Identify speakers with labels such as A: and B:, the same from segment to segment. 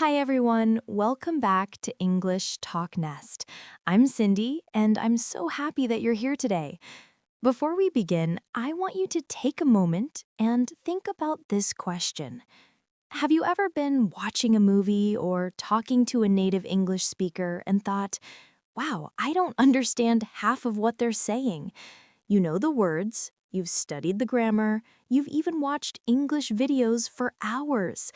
A: Hi everyone, welcome back to English TalkNest. I'm Cindy, and I'm so happy that you're here today. Before we begin, I want you to take a moment and think about this question. Have you ever been watching a movie or talking to a native English speaker and thought, wow, I don't understand half of what they're saying? You know the words, you've studied the grammar, you've even watched English videos for hours.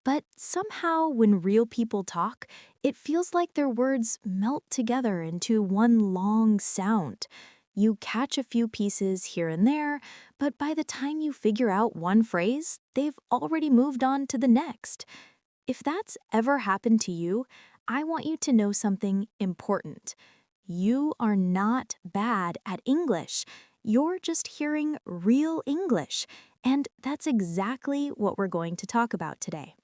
A: But somehow, when real people talk, it feels like their words melt together into one long sound. You catch a few pieces here and there, but by the time you figure out one phrase, they've already moved on to the next. If that's ever happened to you, I want you to know something important. You are not bad at English. You're just hearing real English, and that's exactly what we're going to talk about today.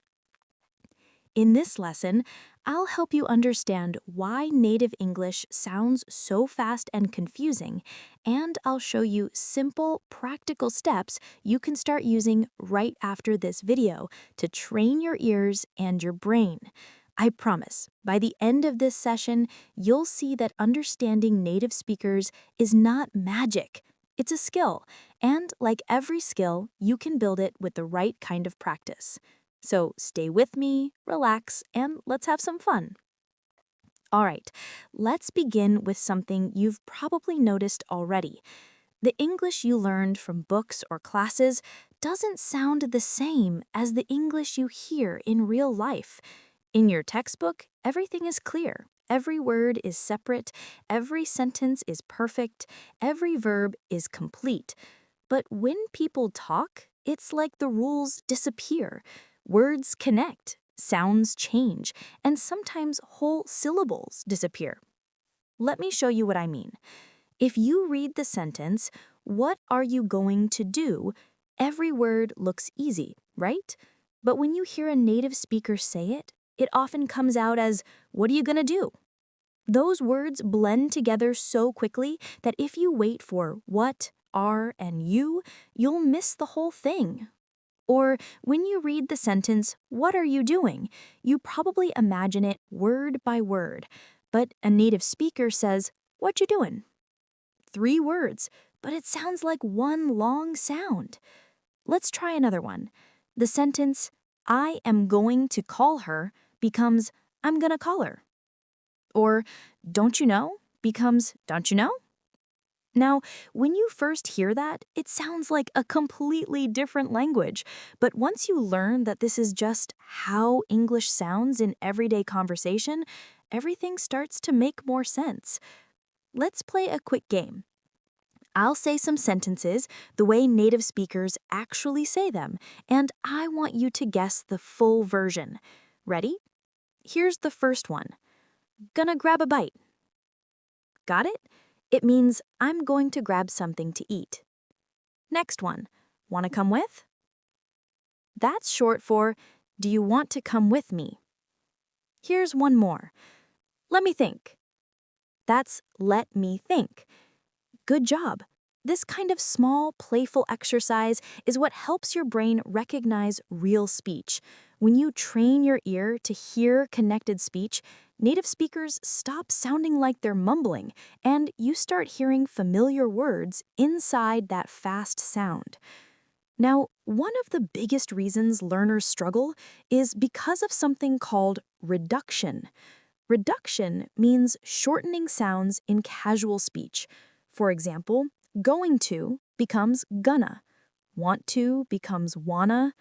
A: In this lesson, I'll help you understand why native English sounds so fast and confusing, and I'll show you simple, practical steps you can start using right after this video to train your ears and your brain. I promise, by the end of this session, you'll see that understanding native speakers is not magic. It's a skill, and like every skill, you can build it with the right kind of practice. So stay with me, relax, and let's have some fun. All right, let's begin with something you've probably noticed already. The English you learned from books or classes doesn't sound the same as the English you hear in real life. In your textbook, everything is clear. Every word is separate, every sentence is perfect, every verb is complete. But when people talk, it's like the rules disappear. Words connect, sounds change, and sometimes whole syllables disappear. Let me show you what I mean. If you read the sentence, "What are you going to do?" every word looks easy, right? But when you hear a native speaker say it, it often comes out as, "What are you going to do?" Those words blend together so quickly that if you wait for what, are, and you'll miss the whole thing. Or when you read the sentence, "What are you doing?" you probably imagine it word by word. But a native speaker says, "What you doing?" 3 words, but it sounds like one long sound. Let's try another one. The sentence, "I am going to call her," becomes, "I'm gonna call her." Or, "Don't you know?" becomes, "Don't you know?" Now, when you first hear that, it sounds like a completely different language. But once you learn that this is just how English sounds in everyday conversation, everything starts to make more sense. Let's play a quick game. I'll say some sentences the way native speakers actually say them, and I want you to guess the full version. Ready? Here's the first one. Gonna grab a bite. Got it? It means I'm going to grab something to eat. Next one. Wanna come with? That's short for, do you want to come with me? Here's one more. Let me think. That's let me think. Good job. This kind of small, playful exercise is what helps your brain recognize real speech. When you train your ear to hear connected speech, native speakers stop sounding like they're mumbling, and you start hearing familiar words inside that fast sound. Now, one of the biggest reasons learners struggle is because of something called reduction. Reduction means shortening sounds in casual speech. For example, going to becomes gonna, want to becomes wanna,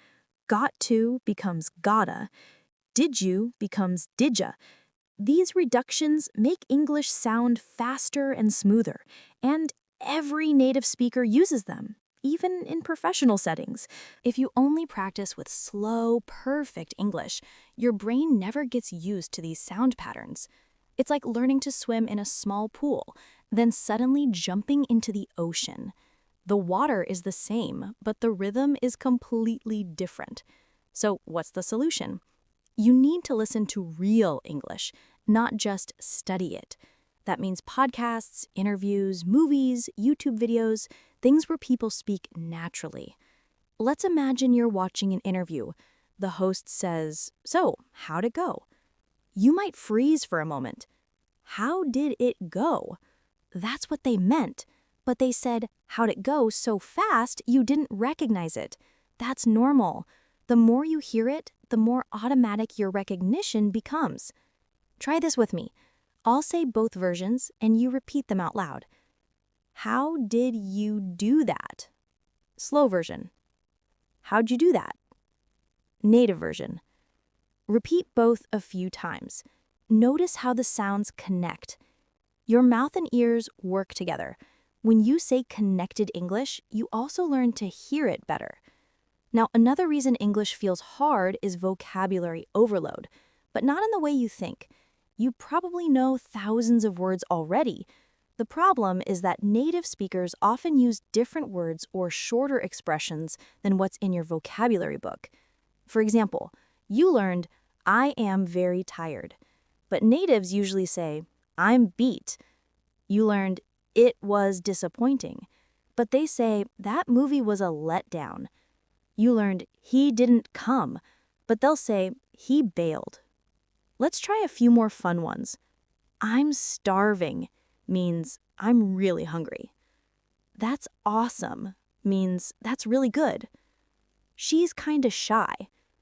A: got to becomes gotta, did you becomes didja. These reductions make English sound faster and smoother, and every native speaker uses them, even in professional settings. If you only practice with slow, perfect English, your brain never gets used to these sound patterns. It's like learning to swim in a small pool, then suddenly jumping into the ocean. The water is the same, but the rhythm is completely different. So what's the solution? You need to listen to real English, not just study it. That means podcasts, interviews, movies, YouTube videos, things where people speak naturally. Let's imagine you're watching an interview. The host says, "So, how'd it go?" You might freeze for a moment. How did it go? That's what they meant. But they said, "How'd it go?" so fast you didn't recognize it. That's normal. The more you hear it, the more automatic your recognition becomes. Try this with me. I'll say both versions and you repeat them out loud. How did you do that? Slow version. How'd you do that? Native version. Repeat both a few times. Notice how the sounds connect. Your mouth and ears work together. When you say connected English, you also learn to hear it better. Now, another reason English feels hard is vocabulary overload, but not in the way you think. You probably know thousands of words already. The problem is that native speakers often use different words or shorter expressions than what's in your vocabulary book. For example, you learned, "I am very tired," but natives usually say, "I'm beat." You learned, "It was disappointing," but they say, "That movie was a letdown." You learned, "He didn't come," but they'll say, "He bailed." Let's try a few more fun ones. "I'm starving" means I'm really hungry. "That's awesome" means that's really good. "She's kinda shy"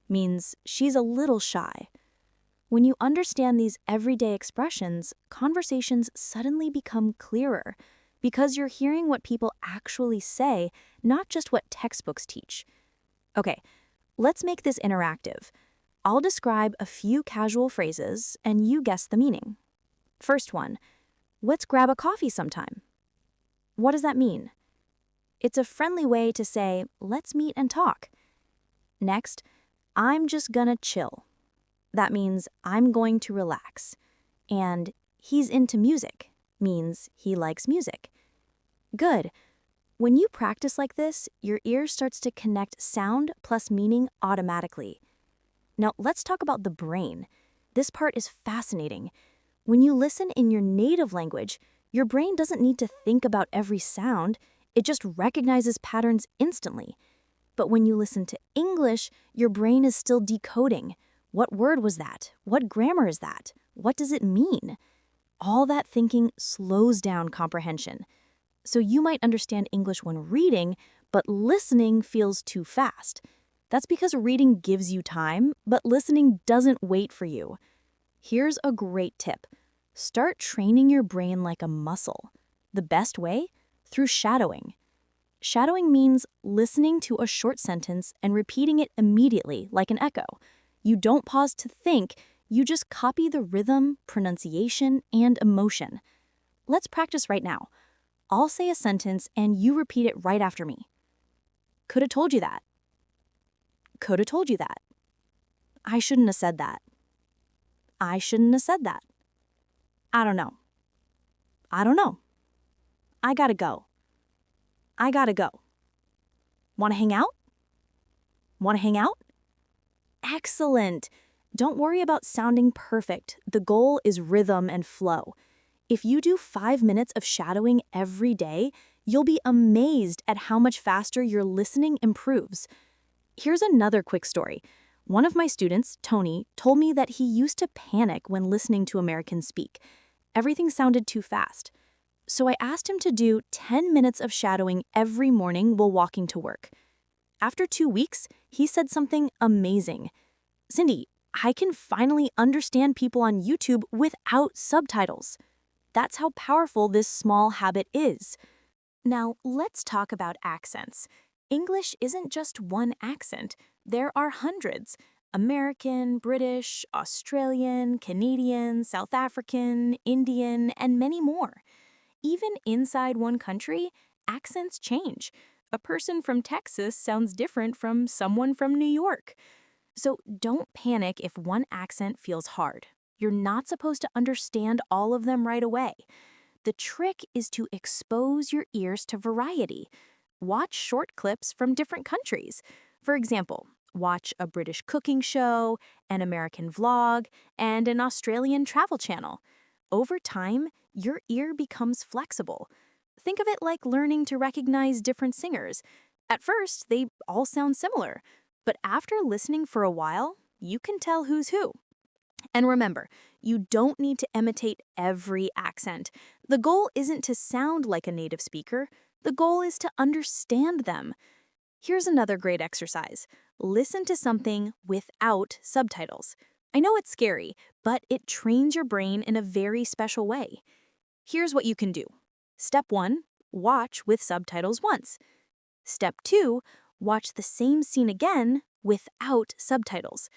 A: means she's a little shy. When you understand these everyday expressions, conversations suddenly become clearer because you're hearing what people actually say, not just what textbooks teach. Okay, let's make this interactive. I'll describe a few casual phrases and you guess the meaning. First one, "Let's grab a coffee sometime." What does that mean? It's a friendly way to say, "Let's meet and talk." Next, "I'm just gonna chill." That means I'm going to relax. And "he's into music" means he likes music. Good. When you practice like this, your ear starts to connect sound plus meaning automatically. Now, let's talk about the brain. This part is fascinating. When you listen in your native language, your brain doesn't need to think about every sound. It just recognizes patterns instantly. But when you listen to English, your brain is still decoding. What word was that? What grammar is that? What does it mean? All that thinking slows down comprehension. So you might understand English when reading, but listening feels too fast. That's because reading gives you time, but listening doesn't wait for you. Here's a great tip. Start training your brain like a muscle. The best way? Through shadowing. Shadowing means listening to a short sentence and repeating it immediately, like an echo. You don't pause to think, you just copy the rhythm, pronunciation, and emotion. Let's practice right now. I'll say a sentence and you repeat it right after me. "Coulda told you that." "Coulda told you that." "I shouldn't have said that." "I shouldn't have said that." "I don't know." "I don't know." "I gotta go." "I gotta go." "Wanna hang out?" "Wanna hang out?" Excellent. Don't worry about sounding perfect. The goal is rhythm and flow. If you do 5 minutes of shadowing every day, you'll be amazed at how much faster your listening improves. Here's another quick story. One of my students, Tony, told me that he used to panic when listening to Americans speak. Everything sounded too fast. So I asked him to do 10 minutes of shadowing every morning while walking to work. After 2 weeks, he said something amazing. "Cindy, I can finally understand people on YouTube without subtitles." That's how powerful this small habit is. Now, let's talk about accents. English isn't just one accent. There are hundreds. American, British, Australian, Canadian, South African, Indian, and many more. Even inside one country, accents change. A person from Texas sounds different from someone from New York. So don't panic if one accent feels hard. You're not supposed to understand all of them right away. The trick is to expose your ears to variety. Watch short clips from different countries. For example, watch a British cooking show, an American vlog, and an Australian travel channel. Over time, your ear becomes flexible. Think of it like learning to recognize different singers. At first, they all sound similar. But after listening for a while, you can tell who's who. And remember, you don't need to imitate every accent. The goal isn't to sound like a native speaker. The goal is to understand them. Here's another great exercise. Listen to something without subtitles. I know it's scary, but it trains your brain in a very special way. Here's what you can do. Step 1, watch with subtitles once. Step 2, watch the same scene again without subtitles.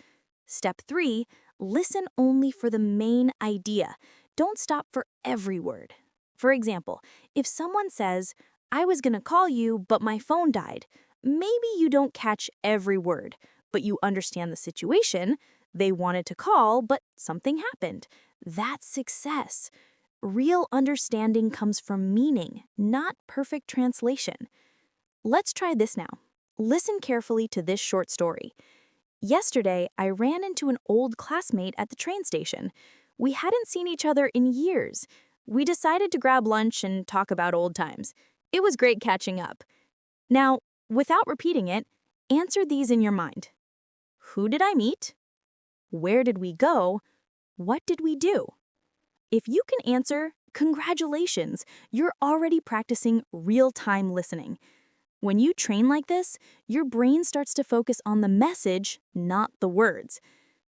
A: Step 3, listen only for the main idea. Don't stop for every word. For example, if someone says, "I was gonna call you, but my phone died," maybe you don't catch every word, but you understand the situation. They wanted to call, but something happened. That's success. Real understanding comes from meaning, not perfect translation. Let's try this now. Listen carefully to this short story. Yesterday, I ran into an old classmate at the train station. We hadn't seen each other in years. We decided to grab lunch and talk about old times. It was great catching up. Now, without repeating it, answer these in your mind. Who did I meet? Where did we go? What did we do? If you can answer, congratulations, you're already practicing real-time listening. When you train like this, your brain starts to focus on the message, not the words.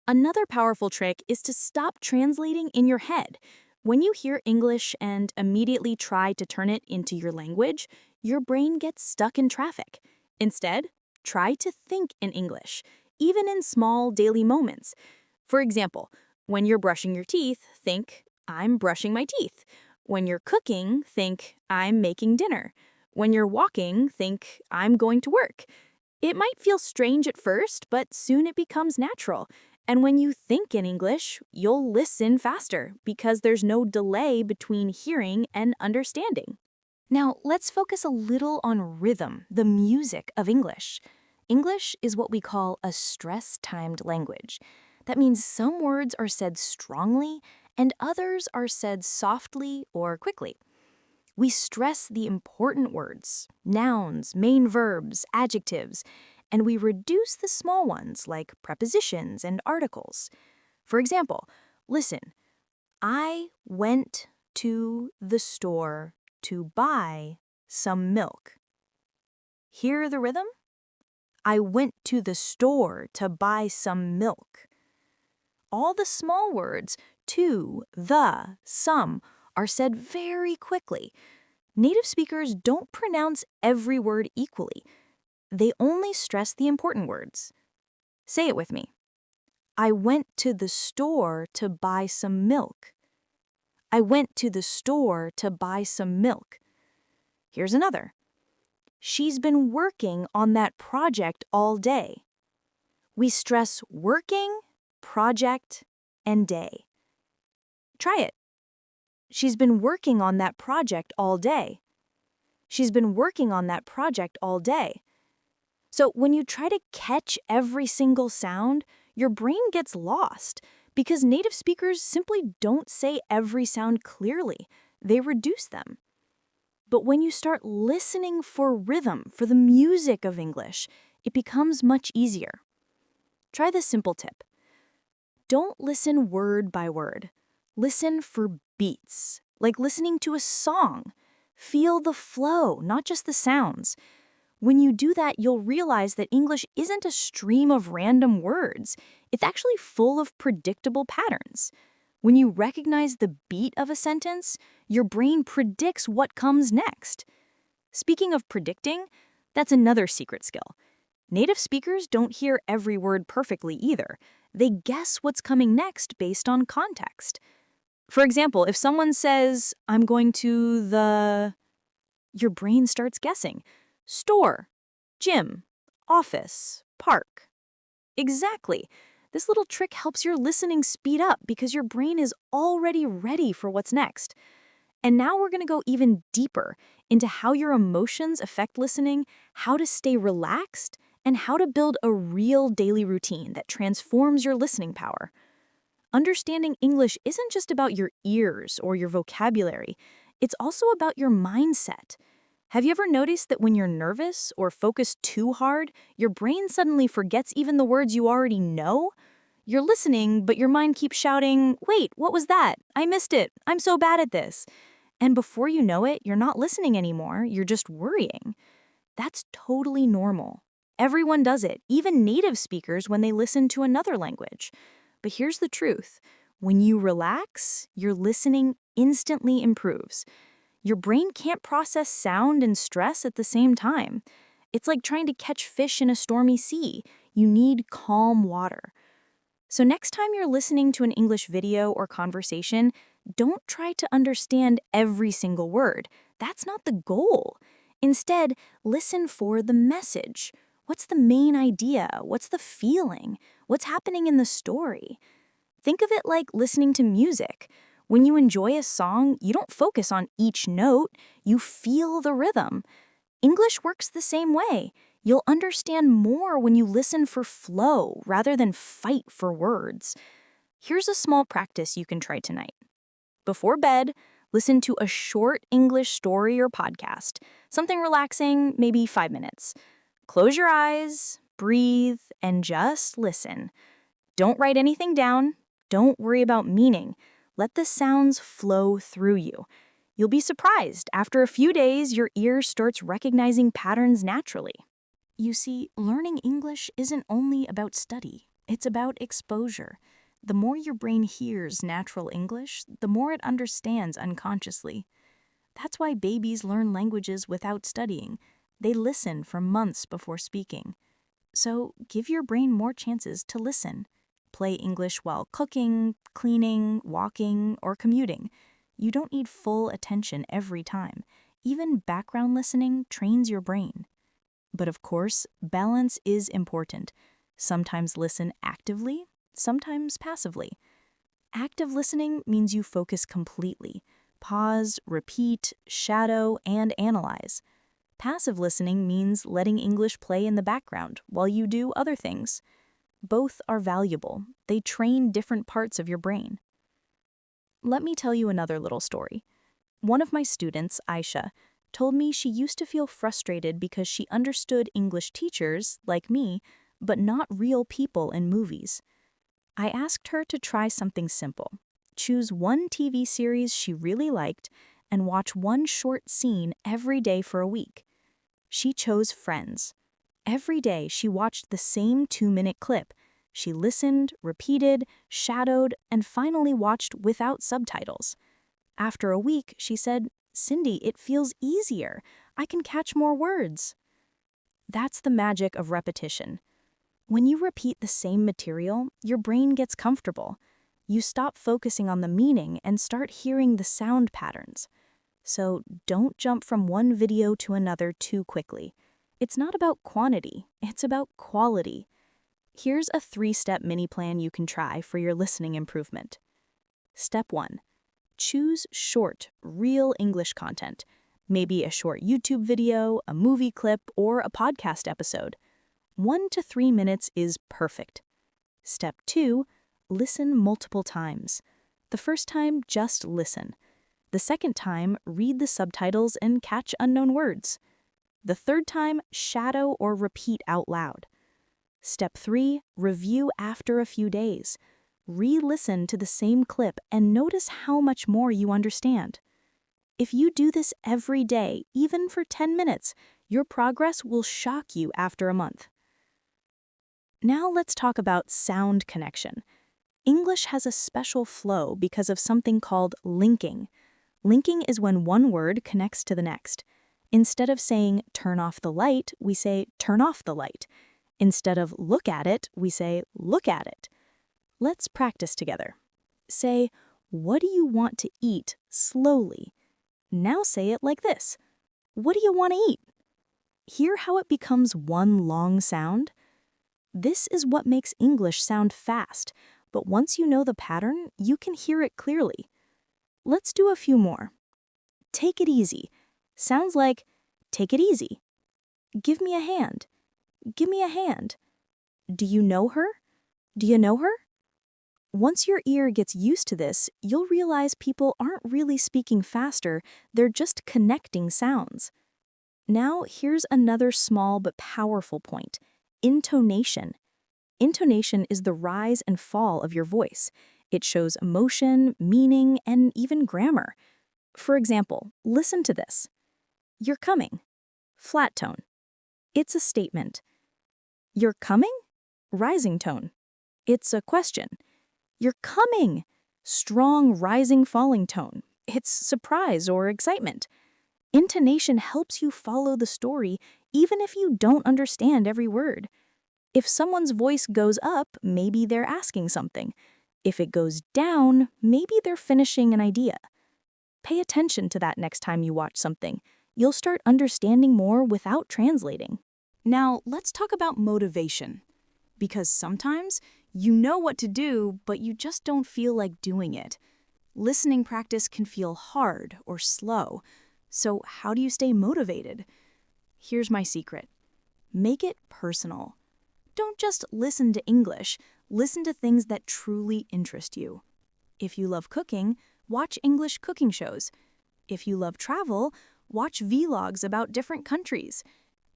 A: Another powerful trick is to stop translating in your head. When you hear English and immediately try to turn it into your language, your brain gets stuck in traffic. Instead, try to think in English, even in small daily moments. For example, when you're brushing your teeth, think, "I'm brushing my teeth." When you're cooking, think, "I'm making dinner." When you're walking, think, "I'm going to work." It might feel strange at first, but soon it becomes natural. And when you think in English, you'll listen faster because there's no delay between hearing and understanding. Now, let's focus a little on rhythm, the music of English. English is what we call a stress-timed language. That means some words are said strongly and others are said softly or quickly. We stress the important words, nouns, main verbs, adjectives, and we reduce the small ones like prepositions and articles. For example, listen, I went to the store to buy some milk. Hear the rhythm? I went to the store to buy some milk. All the small words, to, the, some, are said very quickly. Native speakers don't pronounce every word equally. They only stress the important words. Say it with me. I went to the store to buy some milk. I went to the store to buy some milk. Here's another. She's been working on that project all day. We stress working, project, and day. Try it. She's been working on that project all day. She's been working on that project all day. So when you try to catch every single sound, your brain gets lost because native speakers simply don't say every sound clearly. They reduce them. But when you start listening for rhythm, for the music of English, it becomes much easier. Try this simple tip. Don't listen word by word. Listen for beats, like listening to a song. Feel the flow, not just the sounds. When you do that, you'll realize that English isn't a stream of random words. It's actually full of predictable patterns. When you recognize the beat of a sentence, your brain predicts what comes next. Speaking of predicting, that's another secret skill. Native speakers don't hear every word perfectly either. They guess what's coming next based on context. For example, if someone says, "I'm going to the," your brain starts guessing. Store, gym, office, park. Exactly. This little trick helps your listening speed up because your brain is already ready for what's next. And now we're going to go even deeper into how your emotions affect listening, how to stay relaxed, and how to build a real daily routine that transforms your listening power. Understanding English isn't just about your ears or your vocabulary. It's also about your mindset. Have you ever noticed that when you're nervous or focused too hard, your brain suddenly forgets even the words you already know? You're listening, but your mind keeps shouting, "Wait, what was that? I missed it. I'm so bad at this." And before you know it, you're not listening anymore, you're just worrying. That's totally normal. Everyone does it, even native speakers when they listen to another language. But here's the truth. When you relax, your listening instantly improves. Your brain can't process sound and stress at the same time. It's like trying to catch fish in a stormy sea. You need calm water. So next time you're listening to an English video or conversation, don't try to understand every single word. That's not the goal. Instead, listen for the message. What's the main idea? What's the feeling? What's happening in the story? Think of it like listening to music. When you enjoy a song, you don't focus on each note, you feel the rhythm. English works the same way. You'll understand more when you listen for flow rather than fight for words. Here's a small practice you can try tonight. Before bed, listen to a short English story or podcast, something relaxing, maybe 5 minutes. Close your eyes, breathe, and just listen. Don't write anything down. Don't worry about meaning. Let the sounds flow through you. You'll be surprised. After a few days, your ear starts recognizing patterns naturally. You see, learning English isn't only about study. It's about exposure. The more your brain hears natural English, the more it understands unconsciously. That's why babies learn languages without studying. They listen for months before speaking. So give your brain more chances to listen. Play English while cooking, cleaning, walking, or commuting. You don't need full attention every time. Even background listening trains your brain. But of course, balance is important. Sometimes listen actively, sometimes passively. Active listening means you focus completely. Pause, repeat, shadow, and analyze. Passive listening means letting English play in the background while you do other things. Both are valuable. They train different parts of your brain. Let me tell you another little story. One of my students, Aisha, told me she used to feel frustrated because she understood English teachers, like me, but not real people in movies. I asked her to try something simple. Choose one TV series she really liked and watch one short scene every day for a week. She chose Friends. Every day she watched the same 2-minute clip. She listened, repeated, shadowed, and finally watched without subtitles. After a week, she said, "Cindy, it feels easier. I can catch more words." That's the magic of repetition. When you repeat the same material, your brain gets comfortable. You stop focusing on the meaning and start hearing the sound patterns. So don't jump from one video to another too quickly. It's not about quantity, it's about quality. Here's a 3-step mini plan you can try for your listening improvement. Step 1. Choose short, real English content. Maybe a short YouTube video, a movie clip, or a podcast episode. 1 to 3 minutes is perfect. Step 2. Listen multiple times. The first time, just listen. The second time, read the subtitles and catch unknown words. The third time, shadow or repeat out loud. Step 3, review after a few days. Re-listen to the same clip and notice how much more you understand. If you do this every day, even for 10 minutes, your progress will shock you after a month. Now let's talk about sound connection. English has a special flow because of something called linking. Linking is when one word connects to the next. Instead of saying turn off the light, we say turn off the light. Instead of look at it, we say look at it. Let's practice together. Say, what do you want to eat slowly? Now say it like this. What do you want to eat? Hear how it becomes one long sound? This is what makes English sound fast, but once you know the pattern, you can hear it clearly. Let's do a few more. Take it easy. Sounds like, take it easy. Give me a hand. Give me a hand. Do you know her? Do you know her? Once your ear gets used to this, you'll realize people aren't really speaking faster, they're just connecting sounds. Now, here's another small but powerful point. Intonation. Intonation is the rise and fall of your voice. It shows emotion, meaning, and even grammar. For example, listen to this. You're coming. Flat tone. It's a statement. You're coming? Rising tone. It's a question. You're coming! Strong rising falling tone. It's surprise or excitement. Intonation helps you follow the story even if you don't understand every word. If someone's voice goes up, maybe they're asking something. If it goes down, maybe they're finishing an idea. Pay attention to that next time you watch something. You'll start understanding more without translating. Now, let's talk about motivation. Because sometimes you know what to do, but you just don't feel like doing it. Listening practice can feel hard or slow. So how do you stay motivated? Here's my secret. Make it personal. Don't just listen to English, listen to things that truly interest you. If you love cooking, watch English cooking shows. If you love travel, watch vlogs about different countries.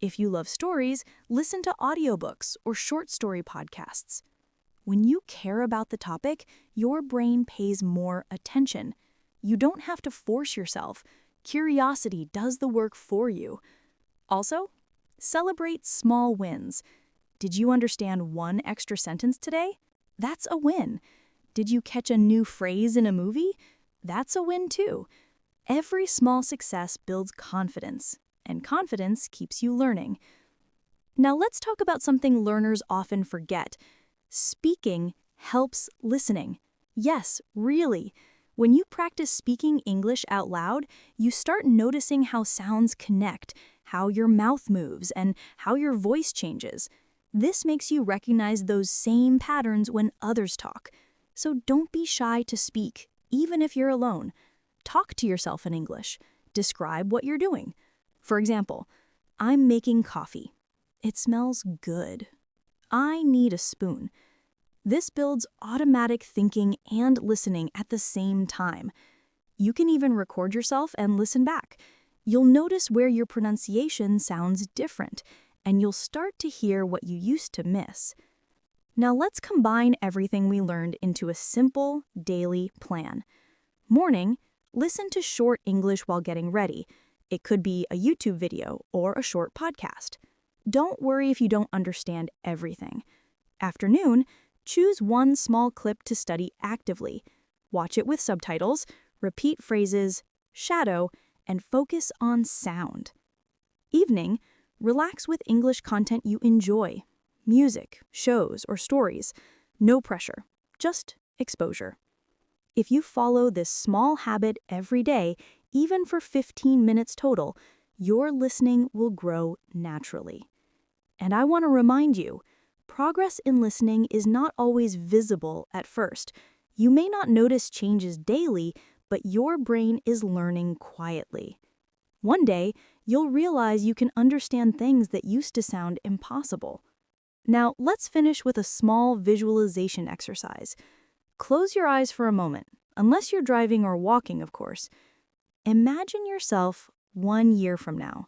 A: If you love stories, listen to audiobooks or short story podcasts. When you care about the topic, your brain pays more attention. You don't have to force yourself. Curiosity does the work for you. Also, celebrate small wins. Did you understand one extra sentence today? That's a win. Did you catch a new phrase in a movie? That's a win too. Every small success builds confidence, and confidence keeps you learning. Now let's talk about something learners often forget. Speaking helps listening. Yes, really. When you practice speaking English out loud, you start noticing how sounds connect, how your mouth moves, and how your voice changes. This makes you recognize those same patterns when others talk. So don't be shy to speak, even if you're alone. Talk to yourself in English. Describe what you're doing. For example, I'm making coffee. It smells good. I need a spoon. This builds automatic thinking and listening at the same time. You can even record yourself and listen back. You'll notice where your pronunciation sounds different, and you'll start to hear what you used to miss. Now let's combine everything we learned into a simple daily plan. Morning, listen to short English while getting ready. It could be a YouTube video or a short podcast. Don't worry if you don't understand everything. Afternoon, choose one small clip to study actively. Watch it with subtitles, repeat phrases, shadow, and focus on sound. Evening, relax with English content you enjoy. Music, shows, or stories. No pressure, just exposure. If you follow this small habit every day, even for 15 minutes total, your listening will grow naturally. And I want to remind you, progress in listening is not always visible at first. You may not notice changes daily, but your brain is learning quietly. One day, you'll realize you can understand things that used to sound impossible. Now, let's finish with a small visualization exercise. Close your eyes for a moment, unless you're driving or walking, of course. Imagine yourself 1 year from now.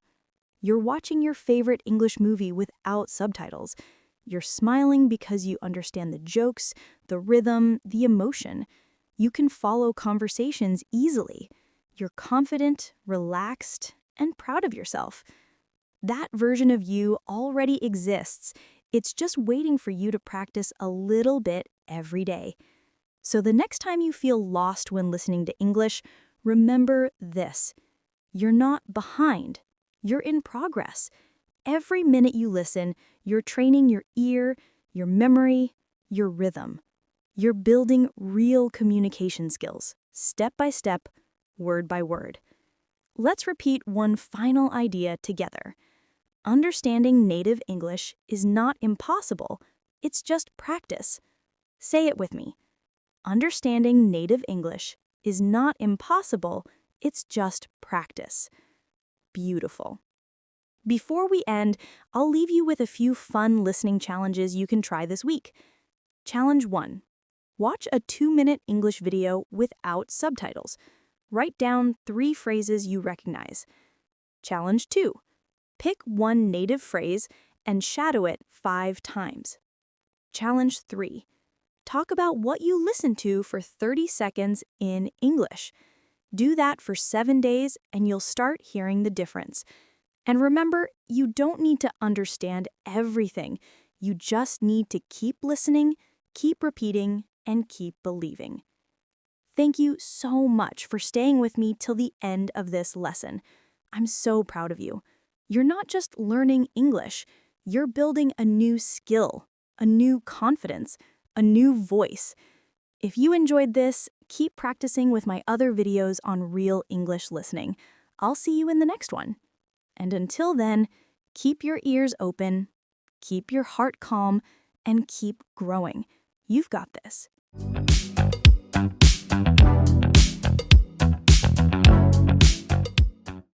A: You're watching your favorite English movie without subtitles. You're smiling because you understand the jokes, the rhythm, the emotion. You can follow conversations easily. You're confident, relaxed, and proud of yourself. That version of you already exists. It's just waiting for you to practice a little bit every day. So the next time you feel lost when listening to English, remember this. You're not behind. You're in progress. Every minute you listen, you're training your ear, your memory, your rhythm. You're building real communication skills, step by step, word by word. Let's repeat one final idea together. Understanding native English is not impossible, it's just practice. Say it with me. Understanding native English is not impossible, it's just practice. Beautiful. Before we end, I'll leave you with a few fun listening challenges you can try this week. Challenge 1. Watch a 2-minute English video without subtitles. Write down 3 phrases you recognize. Challenge 2. Pick one native phrase and shadow it 5 times. Challenge 3. Talk about what you listen to for 30 seconds in English. Do that for 7 days and you'll start hearing the difference. And remember, you don't need to understand everything. You just need to keep listening, keep repeating, and keep believing. Thank you so much for staying with me till the end of this lesson. I'm so proud of you. You're not just learning English, you're building a new skill, a new confidence, a new voice. If you enjoyed this, keep practicing with my other videos on real English listening. I'll see you in the next one. And until then, keep your ears open, keep your heart calm, and keep growing. You've got this.